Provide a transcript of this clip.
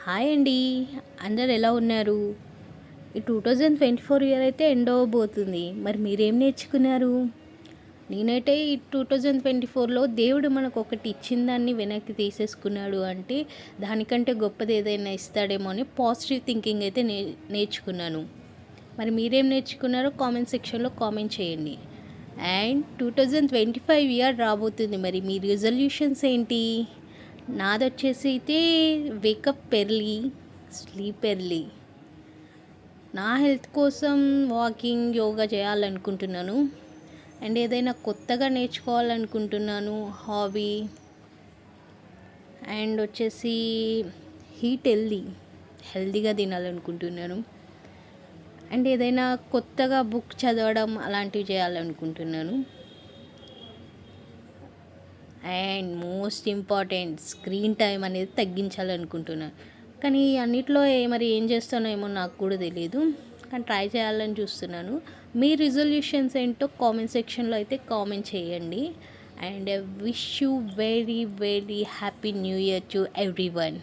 Hi అండి. అందరు ఎలా ఉన్నారు? ఈ 2024 ఇయర్ అయితే ఎండ్ అవ్వబోతుంది. మరి మీరేం నేర్చుకున్నారు? నేనైతే ఈ 2024లో దేవుడు మనకు ఒకటి ఇచ్చిన దాన్ని వెనక్కి తీసేసుకున్నాడు అంటే దానికంటే గొప్పది ఏదైనా ఇస్తాడేమో అని పాజిటివ్ థింకింగ్ అయితే నేర్చుకున్నాను. మరి మీరేం నేర్చుకున్నారో కామెంట్ సెక్షన్లో కామెంట్ చేయండి. అండ్ 2025 ఇయర్ రాబోతుంది. మరి మీ రిజల్యూషన్స్ ఏంటి? నాదొచ్చేసి అయితే వేకప్ ఎర్లీ, స్లీప్ ఎర్లీ. నా హెల్త్ కోసం వాకింగ్, యోగా చేయాలనుకుంటున్నాను. అండ్ ఏదైనా కొత్తగా నేర్చుకోవాలనుకుంటున్నాను హాబీ. అండ్ వచ్చేసి హెల్తీగా తినాలనుకుంటున్నాను. అండ్ ఏదైనా కొత్తగా బుక్ చదవడం అలాంటివి చేయాలనుకుంటున్నాను. And most important screen time అనేది తగ్గించాలనుకుంటున్నాను. కానీ అన్నిట్లో మరి ఏం చేస్తానో ఏమో నాకు కూడా తెలియదు, కానీ ట్రై చేయాలని చూస్తున్నాను. మీ రిజల్యూషన్స్ ఏంటో కామెంట్ సెక్షన్లో అయితే కామెంట్ చేయండి. And wish you very very happy new year to every one.